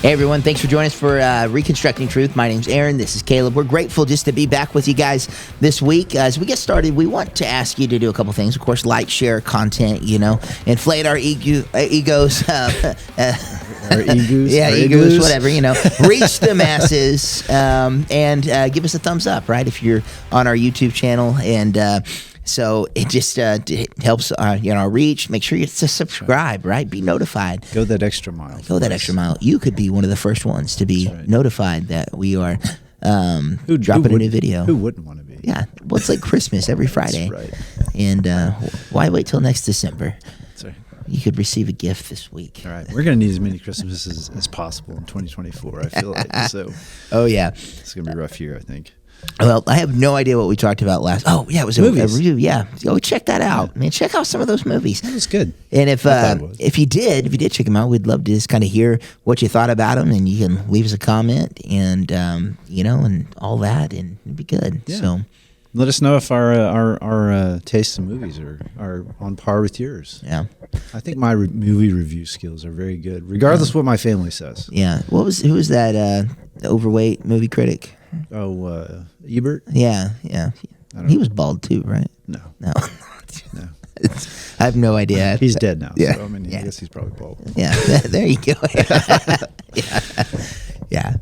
Hey everyone, thanks for joining us for Reconstructing Truth. My name's Aaron. This is Caleb. We're grateful just to be back with you guys this week. As we get started, we want to ask you to do a couple things. Of course, like, share content, inflate our egos. Or egos. Yeah, egos, whatever, reach the masses, and give us a thumbs up, right? If you're on our YouTube channel, and so it just helps our reach. Make sure you subscribe, right? Be notified. Go that extra mile. Extra mile. You could be one of the first ones to be notified that we are dropping a new video. Who wouldn't want to be? Yeah. Well, it's like Christmas every Friday. That's right. And why wait till next December? That's right. You could receive a gift this week. All right. We're going to need as many Christmases as possible in 2024, I feel like. So. Oh, yeah. It's going to be a rough year, I think. Well, I have no idea what we talked about last. Oh, yeah, it was a review. Yeah, go check that out, man. Check out some of those movies. That was good. And if you did check them out, we'd love to just kind of hear what you thought about them, and you can leave us a comment, and and all that, and it'd be good. Yeah. So, let us know if our tastes in movies are on par with yours. Yeah, I think my movie review skills are very good, regardless of what my family says. Yeah. Who was that overweight movie critic? Oh, Ebert? Yeah. He was bald too, right? No. I have no idea. He's dead now. Yeah. So, I guess he's probably bald. Yeah, there you go. Yeah.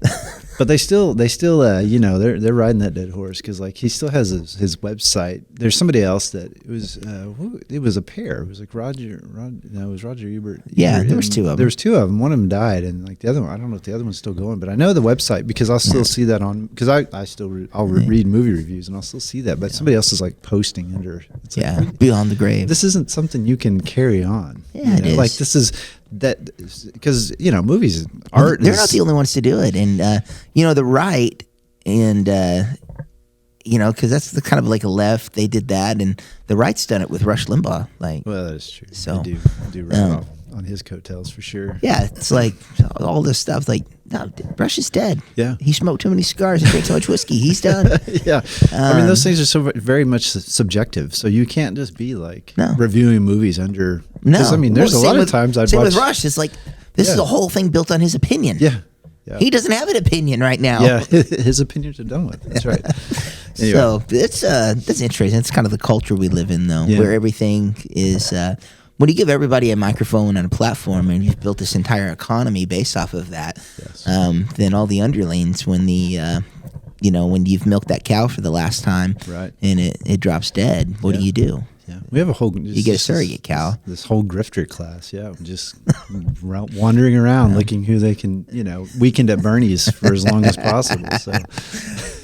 But they still, they're riding that dead horse because he still has his website. There's somebody else that it was a pair. It was like Roger Ebert. Yeah, there was two of them. There was two of them. One of them died, and the other one, I don't know if the other one's still going, but I know the website because I'll still see that on because I'll read movie reviews and I'll still see that. But somebody else is posting under. It's Beyond the Grave. This isn't something you can carry on. Yeah, it is. This is. That because movies, art. They're not the only ones to do it, and the right, and because that's the kind of like a left. They did that, and the right's done it with Rush Limbaugh. Well, that's true. So they do run off on his coattails for sure. Yeah, it's like all this stuff. Like, no, Rush is dead. Yeah, he smoked too many cigars and drank so much whiskey. He's done. Yeah, those things are so very much subjective. So you can't just be reviewing movies under. No, there's a lot of times I'd watch. With Rush, it's like this is a whole thing built on his opinion. Yeah. He doesn't have an opinion right now. Yeah, his opinions are done with. That's right. Anyway. So that's interesting. It's kind of the culture we live in, though, where everything is. When you give everybody a microphone and a platform, and you've built this entire economy based off of that, then all the underlings, when when you've milked that cow for the last time, right, and it drops dead, what do you do? Yeah, we have a whole. You get a surrogate cow. This whole grifter class, just wandering around looking who they can, weekend at Bernie's for as long as possible. So,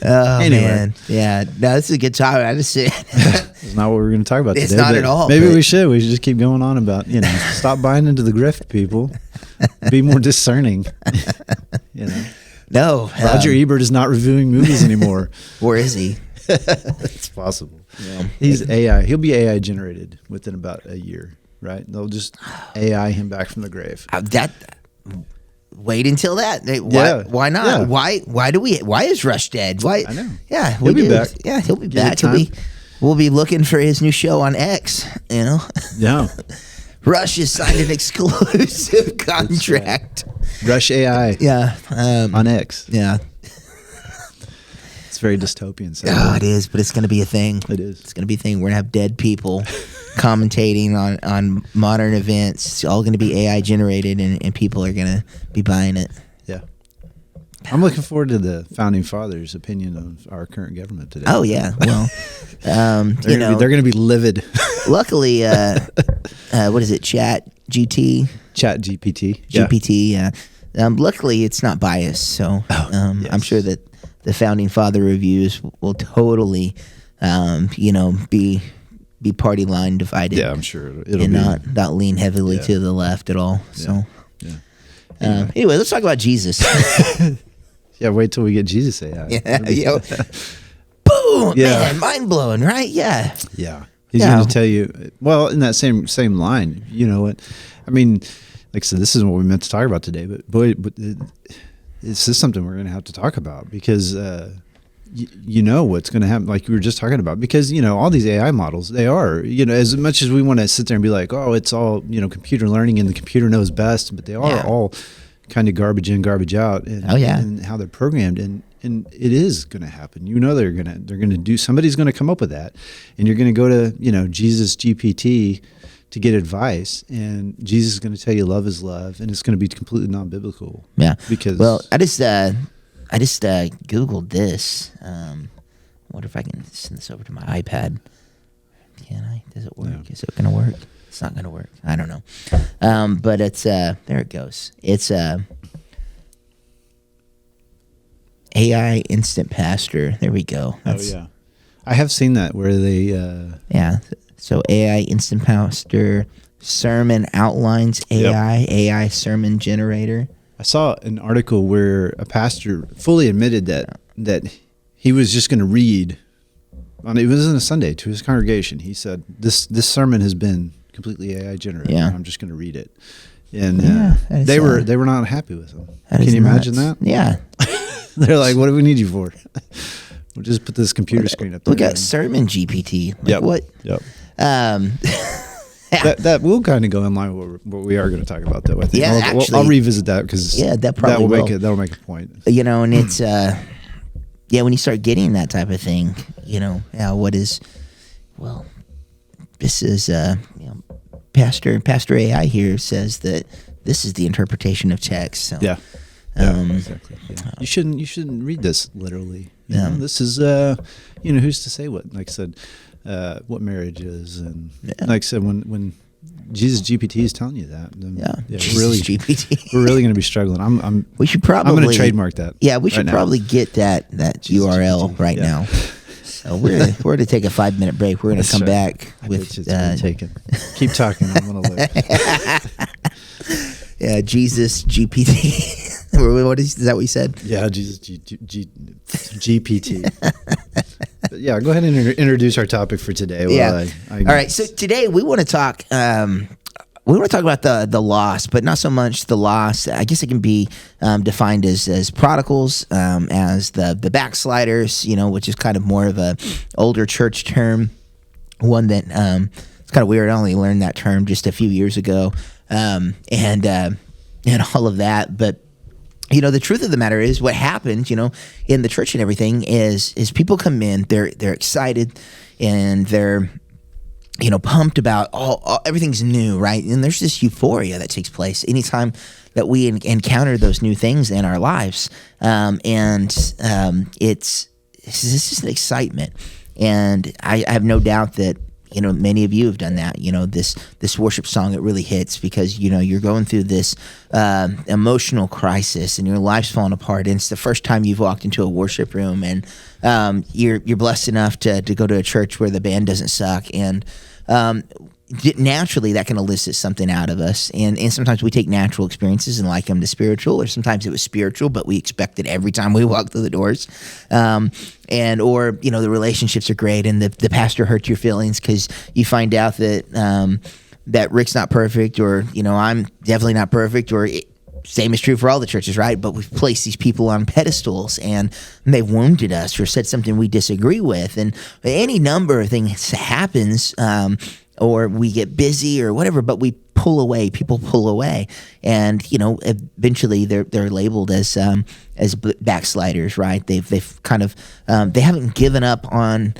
anyway. Man, yeah, no, this is a good topic. I just it's not what we're going to talk about today. It's not at all. Maybe we should. We should just keep going on about stop buying into the grift, people. Be more discerning. No, Roger Ebert is not reviewing movies anymore. Or is he? It's possible. Yeah. He's AI. He'll be AI generated within about a year, right? They'll just AI him back from the grave. Wait until that. Why not? Yeah. Why is Rush dead? Why? I know. Yeah, he'll be back. Yeah, he'll be back. Time. We'll be looking for his new show on X. Yeah. Rush has signed an exclusive contract. Rush AI. Yeah. On X. Yeah. It's very dystopian. So it is, but it's going to be a thing. It is. It's going to be a thing. We're going to have dead people commentating on modern events. It's all going to be AI generated, and people are going to be buying it. Yeah. I'm looking forward to the founding fathers' opinion of our current government today. Oh yeah, well, they're going to be livid. Luckily, what is it? Chat GPT. GPT. Yeah. Luckily, it's not biased, so yes. I'm sure that the founding father reviews will totally, be party line divided. Yeah, I'm sure it'll and be, not lean heavily to the left at all. So, anyway, let's talk about Jesus. Yeah, wait till we get Jesus AI. Yeah, boom! Yeah, man, mind blowing, right? Yeah, yeah. He's going to tell you. Well, in that same line, you know what? I mean, like I said, this isn't what we meant to talk about today, but boy, this is something we're going to have to talk about because you know what's going to happen. Like we were just talking about, because all these AI models, they are as much as we want to sit there and be like, oh, it's all computer learning and the computer knows best, but they are all kind of garbage in, garbage out, and, and how they're programmed, and it is going to happen. They're going to do. Somebody's going to come up with that, and you're going to go to Jesus GPT to get advice, and Jesus is going to tell you love is love, and it's going to be completely non-biblical. Yeah, because I just Googled this. I wonder if I can send this over to my iPad. Can I? Does it work? No. Is it going to work? It's not going to work. I don't know. But it's there. It goes. It's AI Instant Pastor. There we go. I have seen that where they. So AI Instant Pastor, sermon outlines, AI sermon generator. I saw an article where a pastor fully admitted that he was just going to read. It was on a Sunday to his congregation. He said, "This sermon has been completely AI generated. Yeah. I'm just going to read it." And they were not happy with him. Can you imagine that? Yeah. They're like, "What do we need you for? We'll just put this computer screen up there." Look at Sermon GPT. What? Yep. That will kind of go in line with what we are going to talk about, though. I think. Actually, I'll revisit that because that'll make a point. And it's when you start getting that type of thing, this is Pastor AI here says that this is the interpretation of text. So. Yeah. Exactly. Yeah. You shouldn't read this literally. This is who's to say what? Like I said, what marriage is, and like I said, when Jesus GPT is telling you that, then GPT, we're really going to be struggling. We should probably. I'm going to trademark that. Yeah, we should probably get that URL right now. So we're going to take a 5-minute break. We're going to come back with. Keep talking. I'm going to live. Yeah, Jesus GPT. What is that? What you said? Yeah, Jesus GPT. But yeah, go ahead and introduce our topic for today. All right. So today we want to talk. We want to talk about the lost, but not so much the lost. I guess it can be defined as prodigals, as the backsliders. Which is kind of more of a older church term. One that it's kind of weird. I only learned that term just a few years ago. And all of that. But, the truth of the matter is what happens, in the church and everything is people come in, they're excited and they're, pumped about everything's new, right? And there's this euphoria that takes place anytime that we encounter those new things in our lives. It's just an excitement. And I have no doubt that, many of you have done that. This worship song, it really hits because, you're going through this emotional crisis and your life's falling apart. And it's the first time you've walked into a worship room, and you're blessed enough to go to a church where the band doesn't suck. And naturally that can elicit something out of us. And sometimes we take natural experiences and like them to spiritual, or sometimes it was spiritual, but we expect it every time we walk through the doors. Or the relationships are great and the pastor hurt your feelings because you find out that Rick's not perfect, or, I'm definitely not perfect, or same is true for all the churches, right? But we've placed these people on pedestals and they've wounded us or said something we disagree with. And any number of things happens, or we get busy or whatever, but we pull away. People pull away, and eventually they're labeled as backsliders, right? They've kind of they haven't given up on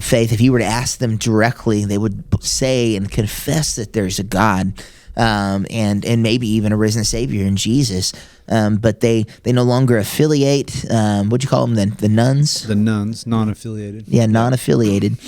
faith. If you were to ask them directly, they would say and confess that there's a God, and maybe even a risen Savior in Jesus. But they no longer affiliate. What'd you call them? The nuns. The nuns, non-affiliated. Yeah, non-affiliated.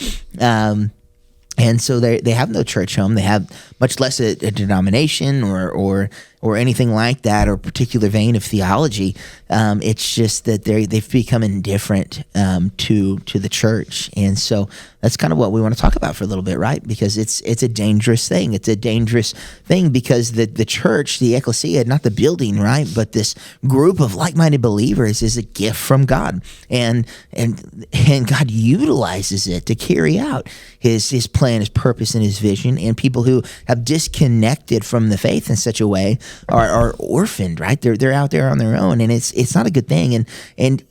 And so they have no church home. They have much less a denomination or anything like that, or a particular vein of theology. It's just that they've become indifferent to the church, and so that's kind of what we want to talk about for a little bit, right? Because it's a dangerous thing. It's a dangerous thing because the church, the ecclesia, not the building, right, but this group of like-minded believers is a gift from God, and God utilizes it to carry out His plan, His purpose, and His vision. And people who have disconnected from the faith in such a way are orphaned, right? They're out there on their own, and it's not a good thing. And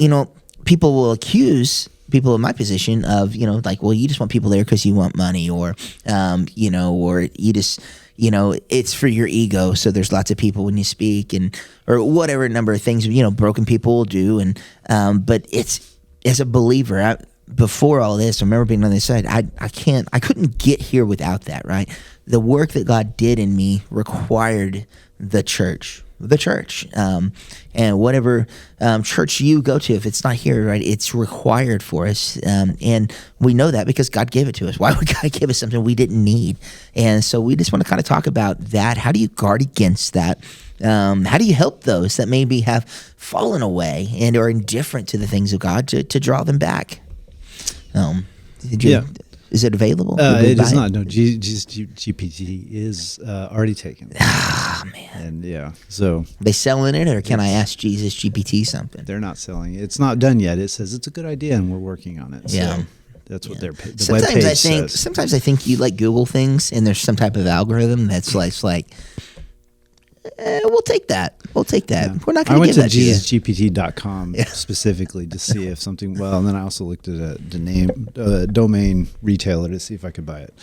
people will accuse people in my position of, like, well, you just want people there because you want money, or or you just it's for your ego. So there's lots of people when you speak or whatever number of things, broken people will do. And, but it's, as a believer, before all this, I remember being on this side, I couldn't get here without that, right? The work that God did in me required the church. And whatever church you go to, if it's not here, right, it's required for us. And we know that because God gave it to us. Why would God give us something we didn't need? And so we just want to kind of talk about that. How do you guard against that? How do you help those that maybe have fallen away and are indifferent to the things of God to draw them back? Is it available? It is not. No, GPT is already taken. Ah, man. And so they selling it, or can I ask Jesus GPT something? They're not selling it. It's not done yet. It says it's a good idea, and we're working on it. Yeah. So that's what the sometimes webpage says. Sometimes I think you Google things, and there's some type of algorithm that's like we'll take that. Yeah. We're not going to give that to you. I went to jesusgpt.com specifically to see if something, and then I also looked at the domain retailer to see if I could buy it.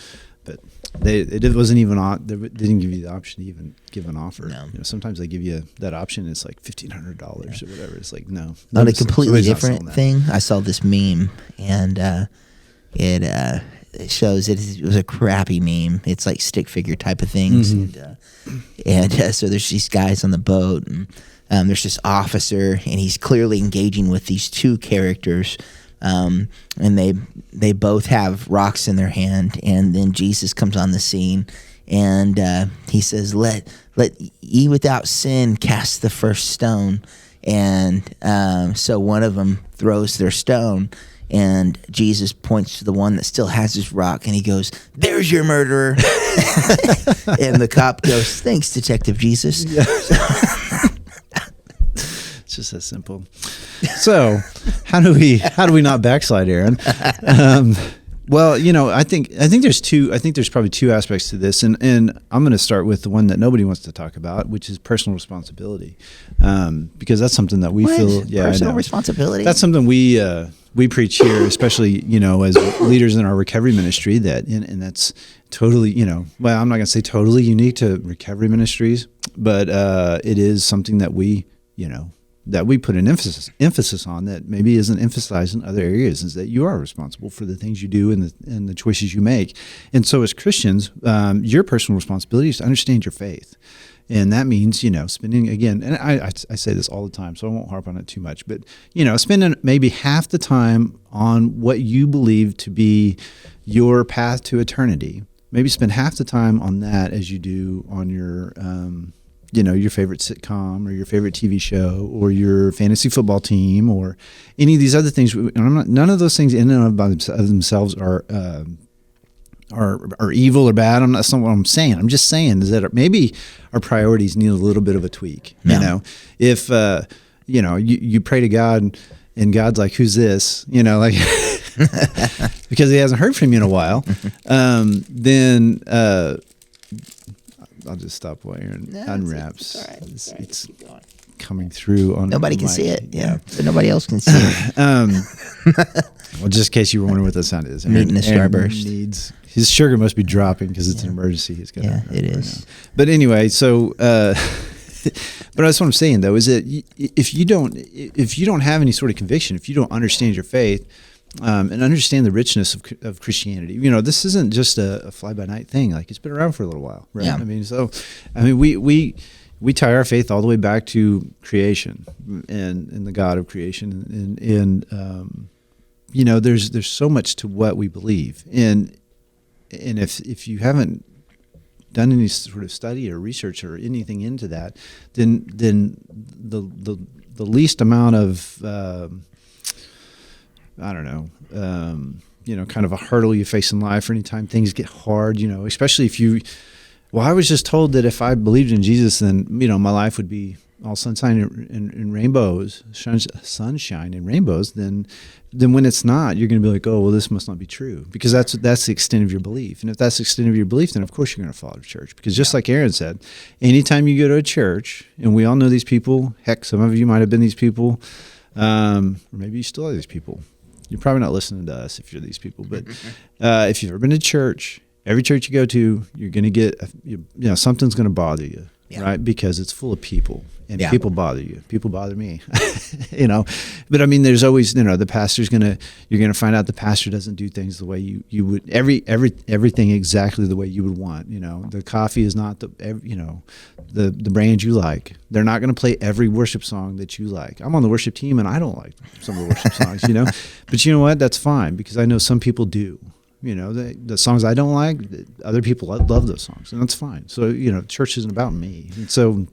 But it wasn't even on, they didn't give you the option to even give an offer. No. Sometimes they give you that option, it's like $1,500 or whatever. It's like, no. On a completely different thing, I saw this meme, and it shows it was a crappy meme. It's like stick figure type of things. Mm-hmm. And so there's these guys on the boat, and there's this officer, and he's clearly engaging with these two characters, and they both have rocks in their hand, and then Jesus comes on the scene, and he says, let ye without sin cast the first stone. And so one of them throws their stone, and Jesus points to the one that still has his rock, and he goes, "There's your murderer." And the cop goes, "Thanks, Detective Jesus." Yeah. It's just that simple. So, how do we not backslide, Aaron? Well, I think there's probably two aspects to this, and I'm going to start with the one that nobody wants to talk about, which is personal responsibility, because that's something that we feel. Yeah, personal responsibility. That's something we preach here, especially as leaders in our recovery ministry. And that's totally I'm not going to say totally unique to recovery ministries, but it is something that we put an emphasis on that maybe isn't emphasized in other areas, is that you are responsible for the things you do and the choices you make. And so as Christians, your personal responsibility is to understand your faith. And that means, spending, again, and I say this all the time, so I won't harp on it too much, but, spending maybe half the time on what you believe to be your path to eternity. Maybe spend half the time on that as you do on your your favorite sitcom or your favorite TV show or your fantasy football team or any of these other things. None of those things in and of themselves are evil or bad. That's not what I'm saying. I'm just saying is that maybe our priorities need a little bit of a tweak. Yeah. If you pray to God and God's like, "Who's this?" because he hasn't heard from you in a while, then I'll just stop while Aaron unwraps. It's all right. It's coming through on. Nobody can see it. Yeah, but nobody else can see it. Well, just in case you were wondering what that sound is, meat in a starburst. His sugar must be dropping because it's an emergency. He's got. Yeah, it is. But anyway, so. But that's what I'm saying though, is that if you don't have any sort of conviction, if you don't understand your faith. And understand the richness of Christianity. This isn't just a fly-by-night thing. Like, it's been around for a little while, right? Yeah. We tie our faith all the way back to creation and the God of creation, and there's so much to what we believe, and if you haven't done any sort of study or research or anything into that, then the least amount of kind of a hurdle you face in life, or anytime things get hard, especially if I was just told that if I believed in Jesus, then, my life would be all sunshine and rainbows, sunshine and rainbows, then when it's not, you're going to be like, oh, well, this must not be true, because that's the extent of your belief. And if that's the extent of your belief, then of course you're going to follow the church, because just like Aaron said, anytime you go to a church, and we all know these people, heck, some of you might have been these people, or maybe you still are these people. You're probably not listening to us if you're these people, but if you've ever been to church, every church you go to, you're going to get, something's going to bother you, right? Because it's full of people, and people bother you. People bother me, But I mean, there's always, you're going to find out the pastor doesn't do things the way you would, everything exactly the way you would want. The coffee is not the brand you like. They're not going to play every worship song that you like. I'm on the worship team, and I don't like some of the worship songs, But you know what? That's fine, because I know some people do. The songs I don't like, other people love those songs, and that's fine. So, church isn't about me. And so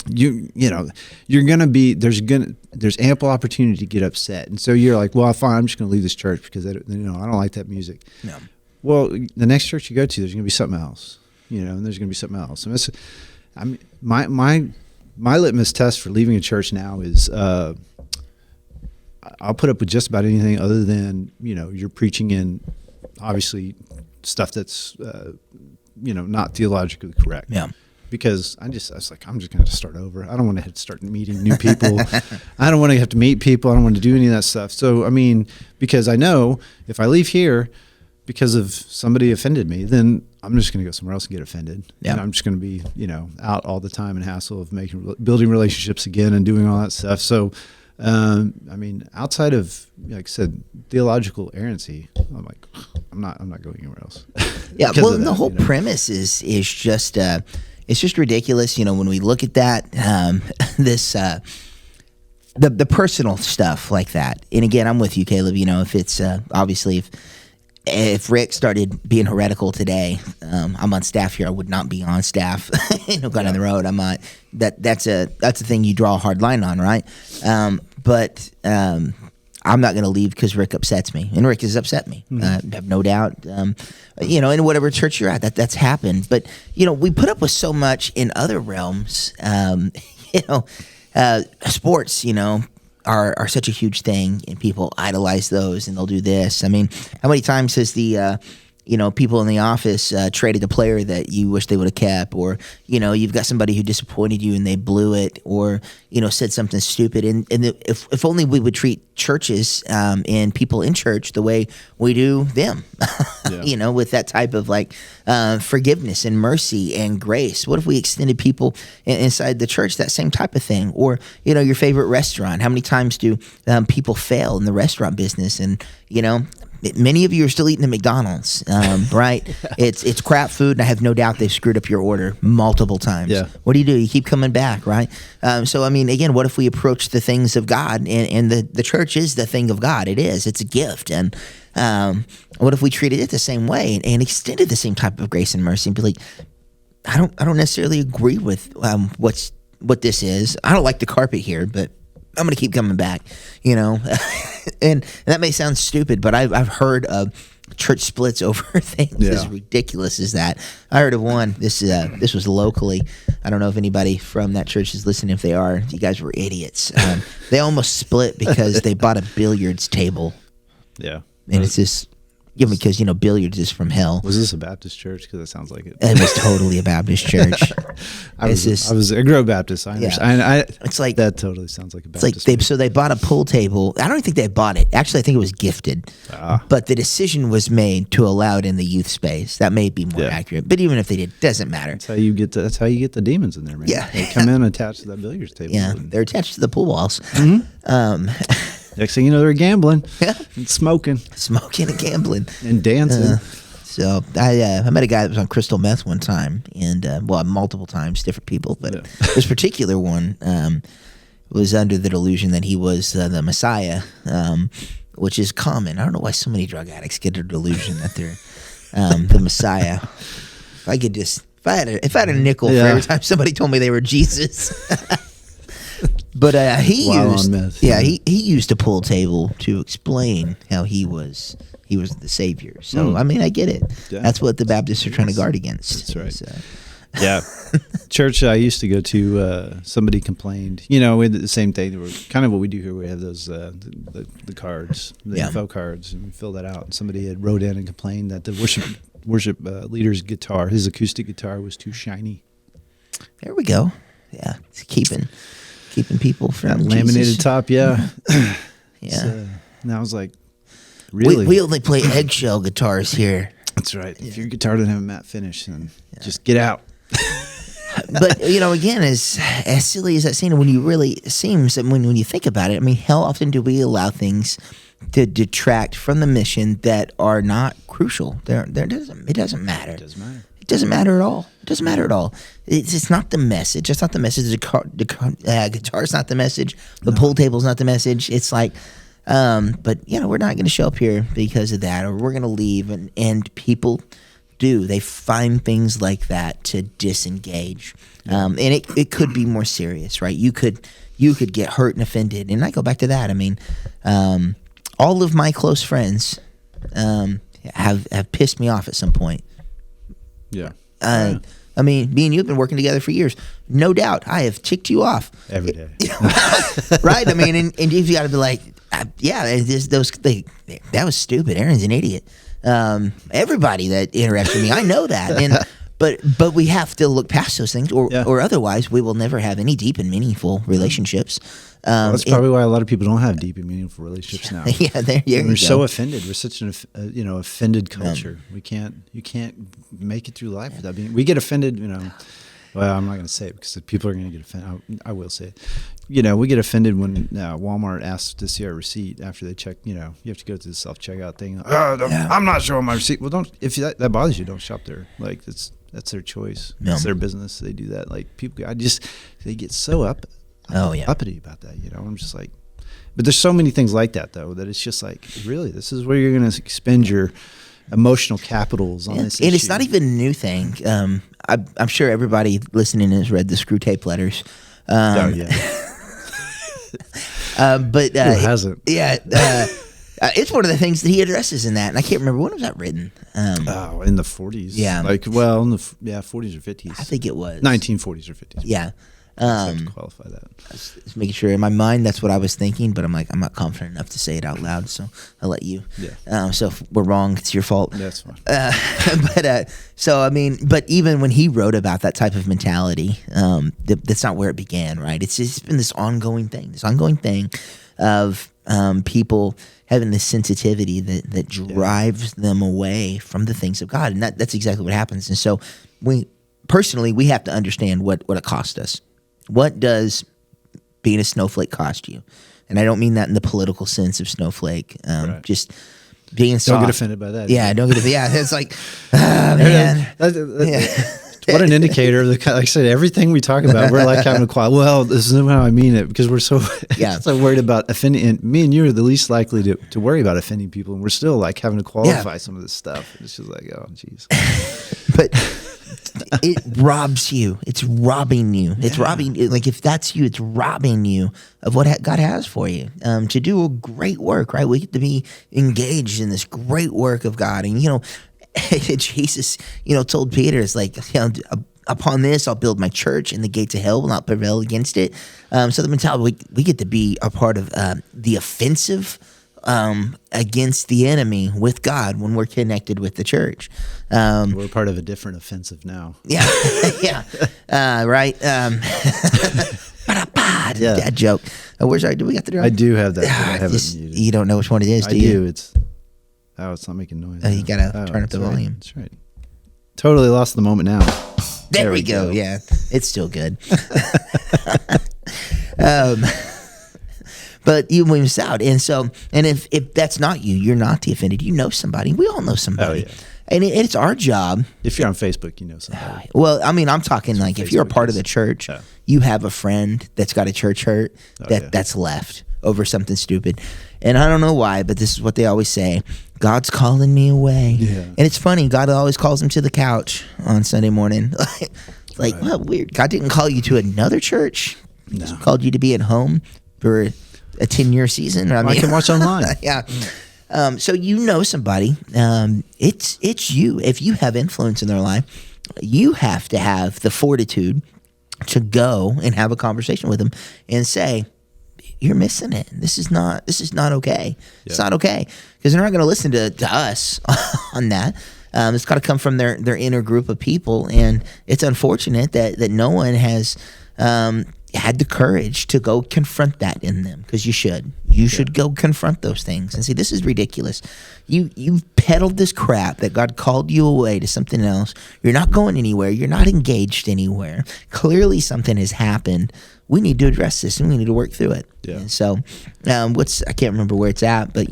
you're going to be, there's ample opportunity to get upset. And so you're like, well, fine, I'm just going to leave this church because I don't like that music. No. Well, the next church you go to, there's going to be something else, and there's going to be something else. And my litmus test for leaving a church now is, I'll put up with just about anything other than, you're preaching in obviously stuff that's, not theologically correct. Yeah. Because I was like, I'm just going to start over. I don't want to start meeting new people. I don't want to have to meet people. I don't want to do any of that stuff. So, I mean, because I know if I leave here because of somebody offended me, then I'm just going to go somewhere else and get offended. Yeah. And I'm just going to be, out all the time and hassle of building relationships again and doing all that stuff. So, I mean, outside of, like I said, theological errancy, I'm like, I'm not going anywhere else. Yeah. Well, the whole premise is just, it's just ridiculous. When we look at that, the personal stuff like that. And again, I'm with you, Caleb. If it's, obviously if Rick started being heretical today, I'm on staff here. I would not be on staff. Going down the road, I'm not. That's a thing you draw a hard line on, right? But I'm not going to leave because Rick upsets me, and Rick has upset me. I have no doubt. In whatever church you're at, that's happened. But we put up with so much in other realms. Sports, are such a huge thing, and people idolize those, and they'll do this. I mean, how many times has the people in the office traded a player that you wish they would have kept, or you've got somebody who disappointed you and they blew it, or said something stupid. And if only we would treat churches and people in church the way we do them, with that type of forgiveness and mercy and grace. What if we extended people inside the church that same type of thing? Or your favorite restaurant. How many times do people fail in the restaurant business? And many of you are still eating at McDonald's, right? It's crap food, and I have no doubt they've screwed up your order multiple times. Yeah. What do? You keep coming back, right? So, I mean, again, what if we approach the things of God, and the church is the thing of God. It is. It's a gift. And what if we treated it the same way and extended the same type of grace and mercy and be like, I don't necessarily agree with what this is. I don't like the carpet here, but I'm going to keep coming back, and that may sound stupid, but I've heard of church splits over things as ridiculous as that. I heard of one. This was locally. I don't know if anybody from that church is listening. If they are, you guys were idiots. They almost split because they bought a billiards table. Yeah, and it's just. Yeah, because billiards is from hell. Was this a Baptist church? Because it sounds like it. It was totally a Baptist church. I grew up Baptist. I understand. Yeah. It's like that. Totally sounds like a Baptist. It's like they bought a pool table. I don't even think they bought it. Actually, I think it was gifted. But the decision was made to allow it in the youth space. That may be more accurate. But even if they did, doesn't matter. That's how you get the demons in there, man. Yeah, they come in attached to that billiards table. Yeah, they're attached to the pool walls. Mm-hmm. Next thing you know, they're gambling and smoking and gambling and dancing. So I met a guy that was on crystal meth one time, and multiple times, different people, but this particular one was under the delusion that he was the Messiah, which is common. I don't know why so many drug addicts get a delusion that they're the Messiah. If I had a nickel for every time somebody told me they were Jesus. But he used a pool table to explain how he was the Savior. So I mean, I get it. Yeah. That's what the Baptists are trying to guard against. That's right. So. Yeah, church I used to go to. Somebody complained. We did the same thing. Were kind of what we do here. We have those the cards, the info cards, and we fill that out. And somebody had wrote in and complained that the worship leader's guitar, his acoustic guitar, was too shiny. There we go. Yeah, it's keeping people from that laminated Jesus. Top, yeah. Yeah. And I was like, really? We only play eggshell guitars here. That's right. If you're tired of having Matt finish, then just get out. But again, as silly as that seems, when you think about it, I mean, how often do we allow things to detract from the mission that are not crucial? It doesn't matter. It doesn't matter at all. It doesn't matter at all. It's not the message. It's not the message. The guitar's not the message. The pool table's not the message. It's like, but we're not going to show up here because of that, or we're going to leave. And people do. They find things like that to disengage. And it could be more serious, right? You could get hurt and offended. And I go back to that. I mean, all of my close friends have pissed me off at some point. Yeah. I mean, me and you have been working together for years. No doubt, I have ticked you off every day. Right? I mean, and you've got to be like, that was stupid. Aaron's an idiot. Everybody that interacts with me, I know that. But we have to look past those things, or otherwise we will never have any deep and meaningful relationships. That's probably why a lot of people don't have deep and meaningful relationships now. We're so offended. We're such an offended culture. You can't make it through life without being. We get offended. Well, I'm not going to say it because people are going to get offended. I will say it. We get offended when Walmart asks to see our receipt after they check. You have to go through the self-checkout thing. I'm not showing my receipt. Well, don't. If that bothers you, don't shop there. Like that's their choice. Yeah. It's their business. They do that. Like people, they get so uppity about that. I'm just like, but there's so many things like that though, that it's just like, really, this is where you're going to expend your emotional capitals on this issue. And it's not even a new thing. I'm sure everybody listening has read the Screw Tape Letters. But who hasn't? Yeah. It's one of the things that he addresses in that, and I can't remember when was that written. In the 40s. Yeah. In the 40s or 50s. I think it was 1940s or 50s. Yeah. I have to qualify that. Just making sure in my mind that's what I was thinking, but I'm not confident enough to say it out loud, so I'll let you. Yeah. So if we're wrong, it's your fault. That's fine. But even when he wrote about that type of mentality, that's not where it began, right? It's been this ongoing thing of people having this sensitivity that drives them away from the things of God, and that's exactly what happens. And so we have to understand what it cost us. What does being a snowflake cost you? And I don't mean that in the political sense of snowflake. Right. Just being soft. Don't get offended by that. Yeah, don't get offended. Yeah, it's like, man. What an indicator of the kind. Like I said, everything we talk about, we're like having a quiet. Well, this isn't how I mean it, because we're so so worried about offending. And me and you are the least likely to worry about offending people, and we're still like having to qualify some of this stuff. It's just like, oh, jeez. But it robs you. It's robbing you. It's robbing. Like if that's you, it's robbing you of what God has for you. To do a great work, right? We get to be engaged in this great work of God, and Jesus, told Peter, it's like, upon this I'll build my church, and the gates of hell will not prevail against it. So the mentality we get to be a part of the offensive against the enemy with God when we're connected with the church. We're part of a different offensive now. Yeah, right. Dad joke. Where's our? Do we got the drum? I do have that. I haven't muted. You don't know which one it is, do you? I do. It's not making noise. You gotta turn up the volume. That's right. Totally lost the moment now. There we go. Yeah, it's still good. But you miss out, and if that's not you, you're not the offended. You know somebody. We all know somebody. Oh, yeah. And it's our job. If you're on Facebook, you know somebody. Well, I mean, I'm talking like if you're a part of the church, you have a friend that's got a church hurt that's left over something stupid. And I don't know why, but this is what they always say. God's calling me away. Yeah. And it's funny. God always calls him to the couch on Sunday morning. What weird. God didn't call you to another church. He just called you to be at home for a 10-year season. I can watch online. Yeah. So somebody. It's you. If you have influence in their life, you have to have the fortitude to go and have a conversation with them and say, you're missing it. This is not okay. Yeah. It's not okay. Because they're not going to listen to us on that. It's got to come from their inner group of people. And it's unfortunate that no one has had the courage to go confront that in them, because you should go confront those things and say, this is ridiculous. You've peddled this crap, that God called you away to something else, you're not going anywhere, you're not engaged anywhere, clearly something has happened, we need to address this and we need to work through it. Yeah. And so I can't remember where it's at, but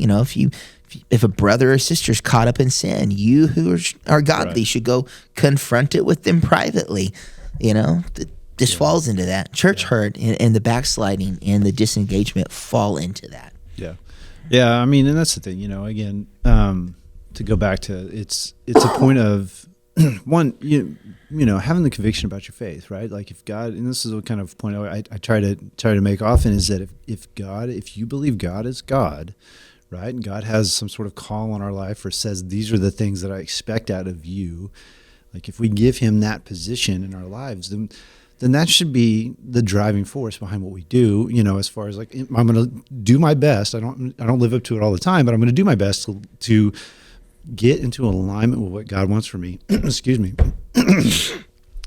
if a brother or sister's caught up in sin, you who are godly should go confront it with them privately. This falls into that. Church hurt and the backsliding and the disengagement fall into that. Yeah. Yeah, I mean, and that's the thing, again, to go back to, it's a point of, one, having the conviction about your faith, right? Like if God, and this is the kind of point I try to make often, is that if you believe God is God, right, and God has some sort of call on our life or says, these are the things that I expect out of you, like if we give him that position in our lives, then that should be the driving force behind what we do, as far as like, I'm going to do my best. I don't live up to it all the time, but I'm going to do my best to get into alignment with what God wants for me. Excuse me.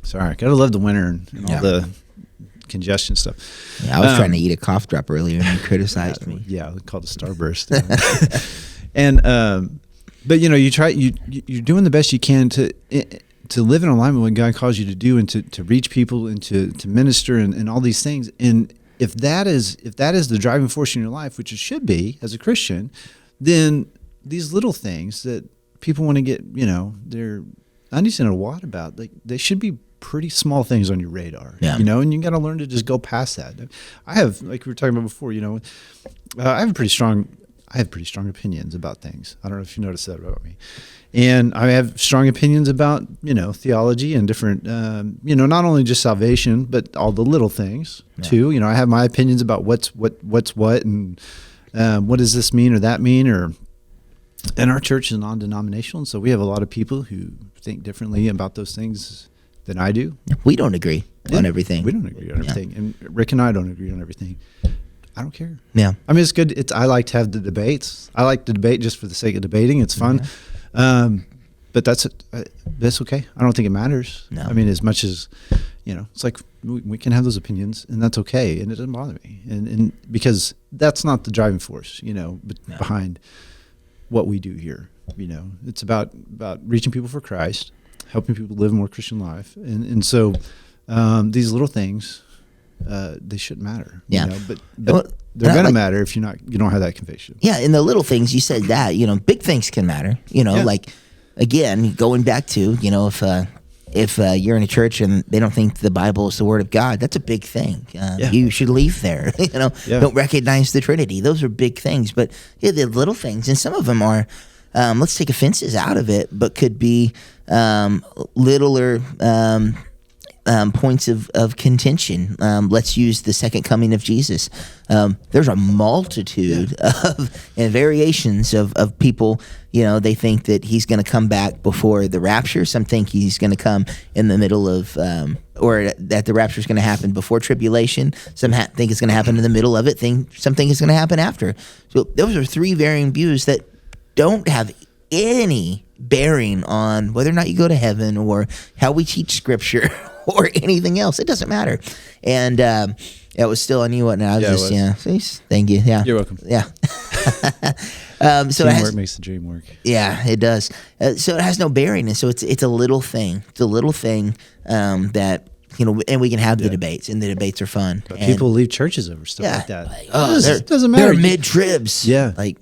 Sorry. Got to love the winter and all the congestion stuff. Yeah, I was trying to eat a cough drop earlier and you criticized me. Yeah, called a starburst. And, but you're doing the best you can to live in alignment with what God calls you to do and to reach people and to minister and all these things. And if that is the driving force in your life, which it should be as a Christian, then these little things that people want to get, they're undecent a lot about, like they should be pretty small things on your radar, and you got to learn to just go past that. I have, like we were talking about before, I have pretty strong opinions about things. I don't know if you noticed that about me. And I have strong opinions about, theology and different, not only just salvation, but all the little things too. I have my opinions about what's what and what does this mean or that mean, and our church is non-denominational. And so we have a lot of people who think differently about those things than I do. We don't agree on everything. We don't agree on everything. And Rick and I don't agree on everything. I don't care. Yeah. I mean, it's good. I like to have the debates. I like to debate just for the sake of debating. It's fun. But that's okay. I don't think it matters. No. I mean, as much as, it's like we can have those opinions and that's okay. And it doesn't bother me. And because that's not the driving force, behind what we do here. It's about reaching people for Christ, helping people live a more Christian life. And so these little things, they shouldn't matter. Yeah. But they're going to matter if you don't have that conviction. Yeah. And the little things, you said that, big things can matter, like, again, going back to, if you're in a church and they don't think the Bible is the Word of God, that's a big thing. You should leave there. Don't recognize the Trinity. Those are big things. But the little things, and some of them are, let's take offenses out of it, but could be littler points of contention. Let's use the second coming of Jesus. There's a multitude of variations of people. They think that he's going to come back before the rapture. Some think he's going to come in the middle of, or that the rapture is going to happen before tribulation. Some think it's going to happen in the middle of it. Some think it's going to happen after. So those are three varying views that don't have any bearing on whether or not you go to heaven or how we teach Scripture or anything else. It doesn't matter. And it was still on you. And I was thank you. Yeah. You're welcome. Yeah. So teamwork makes the dream work. Yeah, it does. So it has no bearing. And so it's a little thing. It's a little thing that, and we can have the debates, and the debates are fun. But people leave churches over stuff like that. Like, it doesn't matter. They're mid-tribs. Yeah. Like,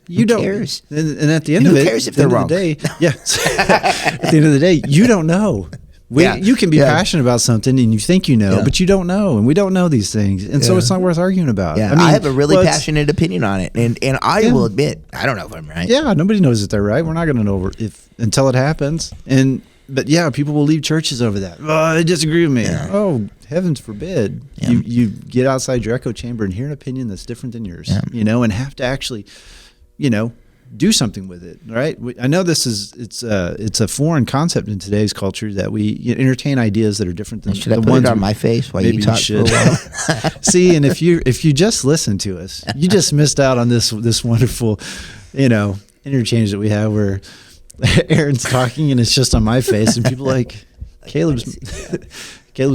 you don't cares? And at the end of it, who cares if they're wrong? At the end of the day, you don't know. You can be passionate about something and you think but you don't know, and we don't know these things, and so it's not worth arguing about. Yeah. I have a really passionate opinion on it, and I will admit I don't know if I'm right. Yeah, nobody knows if they're right. We're not going to know until it happens. But people will leave churches over that. Oh, they disagree with me. Yeah. Oh, heavens forbid. Yeah. You get outside your echo chamber and hear an opinion that's different than yours. Yeah. And have to actually, do something with it, right? I know it's a foreign concept in today's culture that we entertain ideas that are different than the ones on my face while you talk for a while. See, and if you just listen to us, you just missed out on this wonderful, interchange that we have where Aaron's talking and it's just on my face, and people are like Caleb's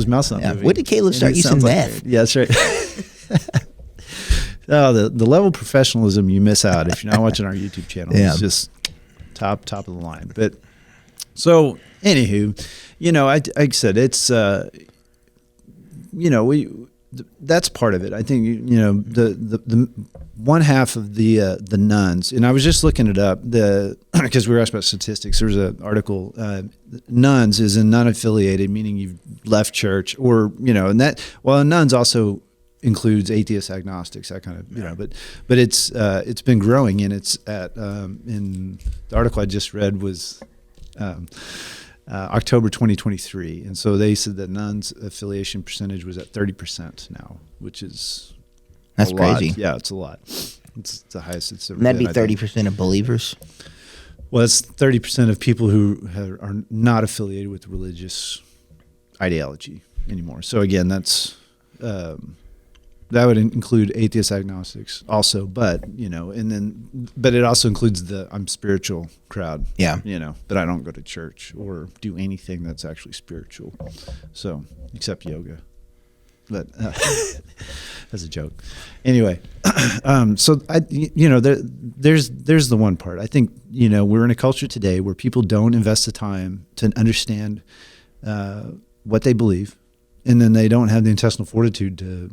mouth's not moving. When did Caleb start using meth? Yeah, that's right. Oh, the level of professionalism you miss out if you're not watching our YouTube channel is just top of the line. But so anywho, like I said, it's that's part of it. I think the one half of the nuns, and I was just looking it up because we were asked about statistics. There was an article. Nuns is in non-affiliated, meaning you've left church, or and that. Well, nuns also includes atheists, agnostics, that kind of but it's been growing, and it's at in the article I just read was. October 2023, and so they said that nuns affiliation percentage was at 30% now, which is that's crazy. Yeah, it's a lot. It's the highest it's ever been. That'd be 30% of believers. Well, it's 30% of people who are not affiliated with religious ideology anymore. So again, that's that would include atheists, agnostics also, but but it also includes the I'm spiritual crowd. Yeah. But I don't go to church or do anything that's actually spiritual. So, except yoga. But that's a joke. Anyway, so there's the one part. I think, we're in a culture today where people don't invest the time to understand what they believe. And then they don't have the intestinal fortitude to,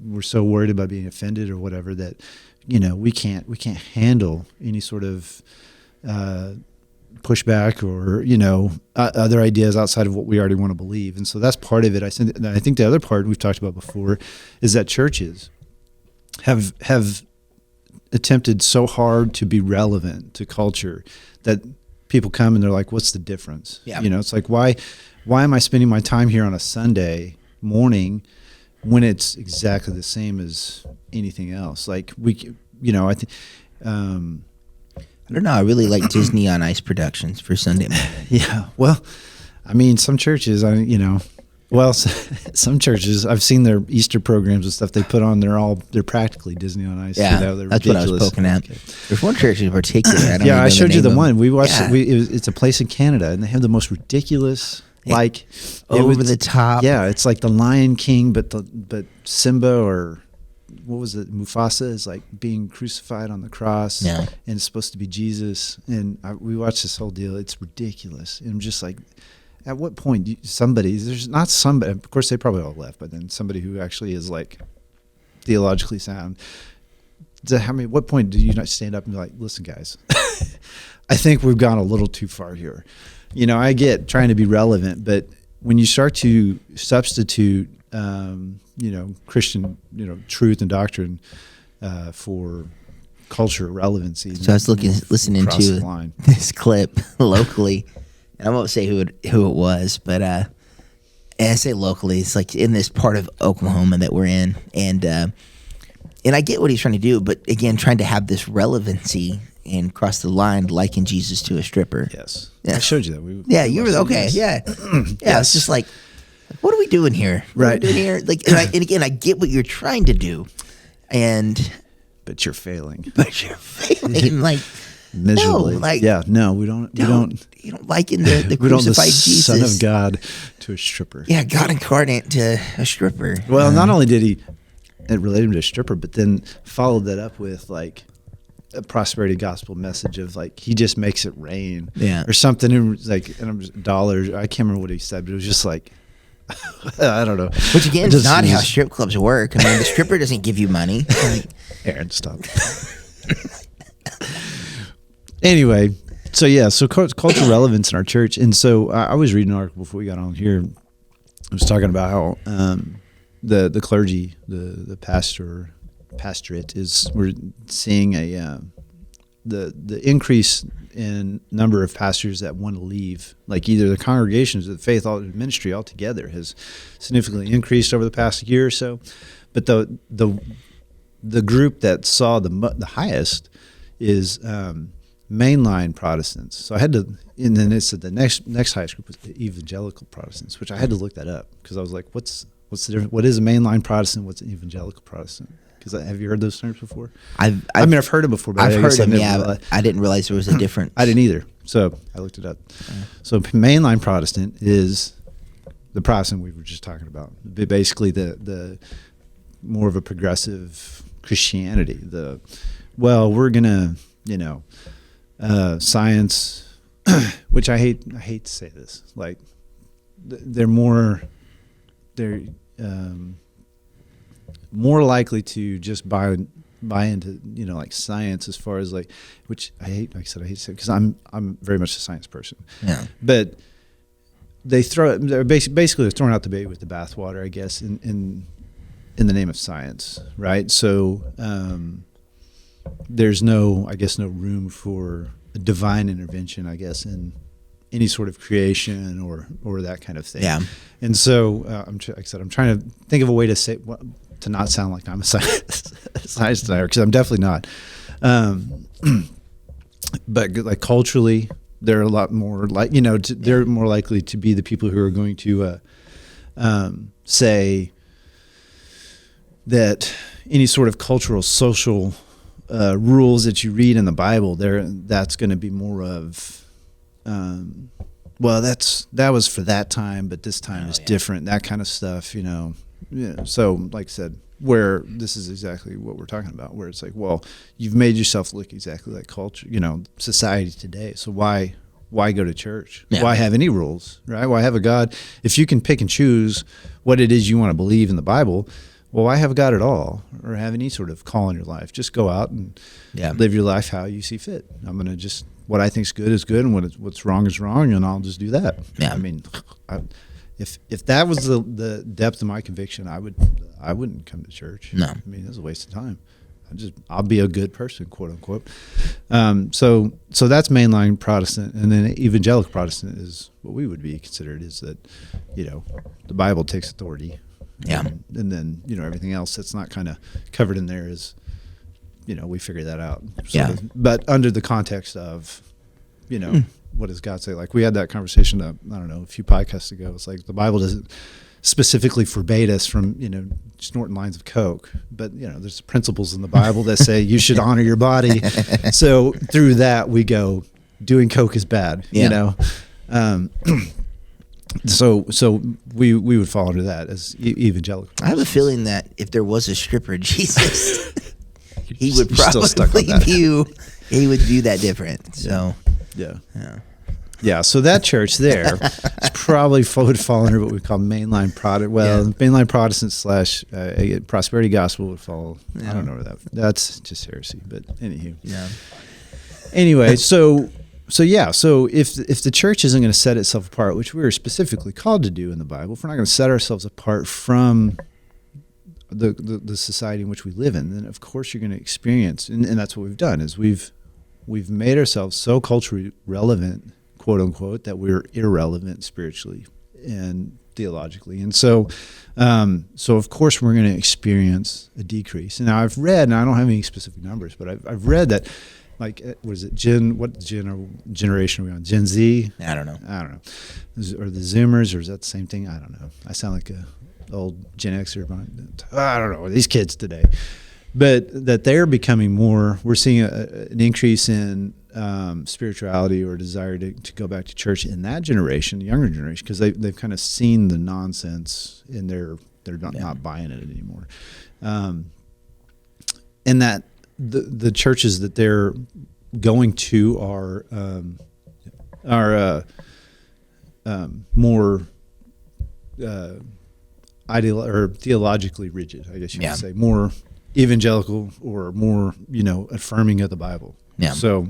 we're so worried about being offended or whatever that, we can't handle any sort of pushback or, other ideas outside of what we already want to believe. And so that's part of it. I think the other part we've talked about before is that churches have attempted so hard to be relevant to culture that people come and they're like, what's the difference? Yeah. It's like, why am I spending my time here on a Sunday morning when it's exactly the same as anything else? Like I think, I don't know. I really like Disney on Ice productions for Sunday morning. Yeah. Well, I mean, some churches, some churches, I've seen their Easter programs and stuff they put on. They're practically Disney on Ice. Yeah, that's what I was poking at. Okay. There's one church in particular. I showed you the one we watched. Yeah. It's a place in Canada, and they have the most ridiculous. Like over the top. Yeah, it's like the Lion King, but Simba or what was it? Mufasa is like being crucified on the cross, and it's supposed to be Jesus. And we watched this whole deal. It's ridiculous. And I'm just like, at what point there's not somebody, of course they probably all left, but then somebody who actually is like theologically sound. What point do you not stand up and be like, listen, guys, I think we've gone a little too far here. I get trying to be relevant, but when you start to substitute, Christian, truth and doctrine for culture relevancy. So I was listening to this clip locally, and I won't say who it was, but and I say locally, it's like in this part of Oklahoma that we're in, and I get what he's trying to do, but again, trying to have this relevancy and cross the line, liking Jesus to a stripper. Yes. I showed you that. You were okay. Yeah. Yeah. It's just like, what are we doing here? Right. What are we doing here? Like, and again, I get what you're trying to do, but you're failing. Like miserably. No, like we don't. You don't liken the crucified Jesus, Son of God, to a stripper. Yeah, God incarnate to a stripper. Well, not only did it relate him to a stripper, but then followed that up with like a prosperity gospel message of like he just makes it rain, or something. And like dollars. I can't remember what he said, but it was just like I don't know. Which again is not how strip clubs work. I mean, the stripper doesn't give you money. Aaron, stop. Anyway, so cultural relevance in our church, and so I was reading an article before we got on here. I was talking about how the clergy, the pastorate we're seeing the increase in number of pastors that want to leave, like either the congregations or the faith ministry altogether has significantly increased over the past year or so. But the group that saw the highest is mainline Protestants. So I had to, and then it said the next highest group was the evangelical Protestants, which I had to look that up because I was like, what's the difference? What is a mainline Protestant? What's an evangelical Protestant? Because have you heard those terms before? I've heard them before, but I've heard them. Yeah, I didn't realize there was a difference. I didn't either, so I looked it up. So mainline Protestant is the Protestant we were just talking about. Basically, the more of a progressive Christianity. We're gonna, science, which I hate to say this, like they're more likely to just buy into, like science, as far as like, which I hate, like I said, I hate to say, because I'm very much a science person. Yeah. But they're basically throwing out the baby with the bathwater, I guess, in the name of science, right? So there's no room for a divine intervention, I guess, in any sort of creation or that kind of thing. Yeah. And so like I said, I'm trying to think of a way to say, to not sound like I'm a science denier, because I'm definitely not. But like culturally, they're a lot more like, they're more likely to be the people who are going to say that any sort of cultural, social rules that you read in the Bible, that's going to be more of, well, that was for that time, but this time is different, that kind of stuff, Yeah. So, like I said, where this is exactly what we're talking about, where it's like, well, you've made yourself look exactly like culture, society today. So why go to church? Yeah. Why have any rules, right? Why have a God? If you can pick and choose what it is you want to believe in the Bible, well, why have a God at all, or have any sort of call in your life? Just go out and live your life how you see fit. I'm going to just, what I think is good, and what's wrong is wrong, and I'll just do that. Yeah. I mean, if that was the depth of my conviction, I wouldn't come to church. No. I mean, it's a waste of time. I'll be a good person, quote unquote. So that's mainline Protestant, and then evangelical Protestant is what we would be considered, is that, the Bible takes authority. Yeah. And then, everything else that's not kind of covered in there is, we figure that out. But under the context of, what does God say? Like we had that conversation, I don't know, a few podcasts ago. It's like the Bible doesn't specifically forbade us from, snorting lines of Coke. But, there's principles in the Bible that say you should honor your body. So through that, we go, doing Coke is bad, So we would fall under that as evangelical. I have a feeling that if there was a stripper Jesus, he would probably view that different. So yeah. So that church there probably would fall under what we call mainline Protestant. Well, mainline Protestant / prosperity gospel would fall. I don't know where that's just heresy. But anywho, Anyway, so if the church isn't going to set itself apart, which we are specifically called to do in the Bible, if we're not going to set ourselves apart from the society in which we live in, then of course you're going to experience, and that's what we've done, is we've made ourselves so culturally relevant, quote unquote, that we're irrelevant spiritually and theologically. And so of course we're going to experience a decrease. And now I've read, and I don't have any specific numbers, but I've read that, like, what is it? Generation are we on? Gen Z? I don't know. Or the Zoomers, or is that the same thing? I don't know. I sound like a old Gen Xer. I don't know. These kids today. But that they're becoming more, we're seeing an increase in spirituality or desire to go back to church in that generation, the younger generation, because they've kind of seen the nonsense and they're not buying it anymore. And that the churches that they're going to are more theologically rigid, I guess you could say, more evangelical or more, affirming of the Bible. Yeah. So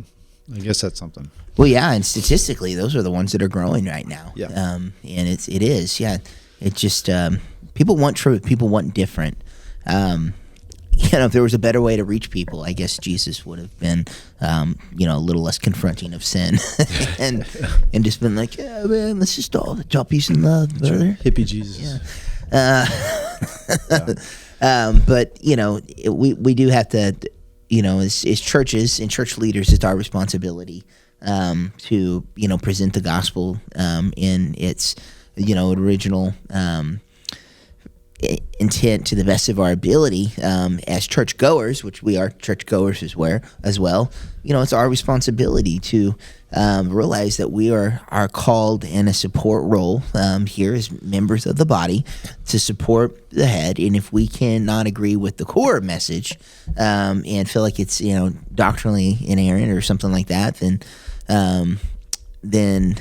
I guess that's something. Well, yeah, and statistically, those are the ones that are growing right now. Yeah. And it is. It just people want truth. People want different. If there was a better way to reach people, I guess Jesus would have been, a little less confronting of sin, and just been like, yeah, man, let's just all peace and love, brother. Hippie Jesus. Yeah. But we do have to, as churches and church leaders, it's our responsibility to present the gospel in its original intent to the best of our ability as churchgoers, which we are churchgoers as well. It's our responsibility to realize that we are called in a support role here as members of the body to support the head. And if we cannot agree with the core message and feel like it's doctrinally inerrant or something like that, then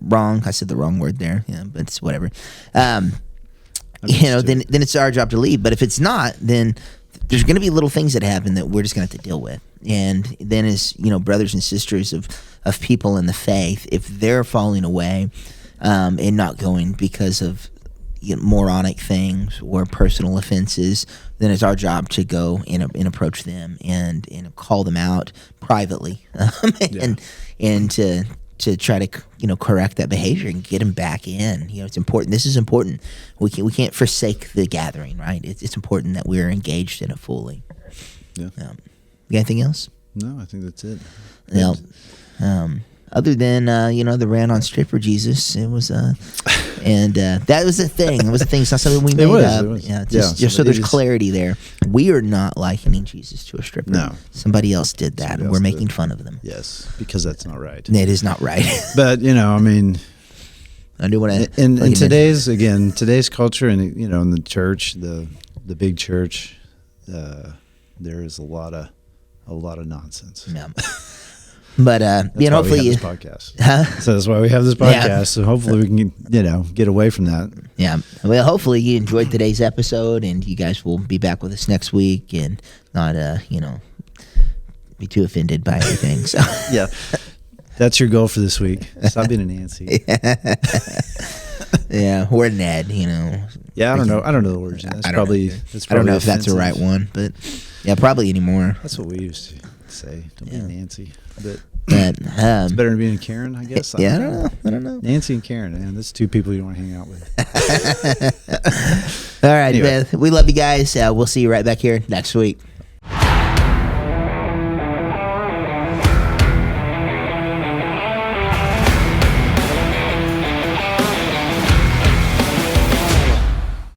wrong. I said the wrong word there. Yeah, but it's whatever. Then it's our job to leave. But if it's not, then there's going to be little things that happen that we're just going to have to deal with. And then as brothers and sisters of people in the faith, if they're falling away and not going because of moronic things or personal offenses, then it's our job to go and approach them and call them out privately and to try to correct that behavior and get them back in. It's important. This is important. We can't forsake the gathering, right? It's important that we're engaged in it fully. Yeah. You got anything else? No, I think that's it. Other than the rant on stripper Jesus, it was and that was the thing. It was the thing. It's not something we made up. It was. Yeah, just so there's clarity there. We are not likening Jesus to a stripper. No, somebody else did that, and we're making fun of them. Yes, because that's not right. It is not right. But I do want to. In today's culture, and in the church, the big church, there is a lot of nonsense. Yeah. But hopefully this podcast. Huh? So that's why we have this podcast. Yeah. So hopefully we can get away from that. Yeah. Well, hopefully you enjoyed today's episode, and you guys will be back with us next week, and not be too offended by everything. So yeah, that's your goal for this week. Stop being a Nancy. Yeah, or Ned. Yeah, I don't know. I don't know the words. That's probably I don't know if that's the right one, but yeah, probably anymore. That's what we used to say. Don't be Nancy. But it's better than being Karen, I guess. I don't know. Nancy and Karen, man, that's two people you want to hang out with. All right, anyway. We love you guys. We'll see you right back here next week.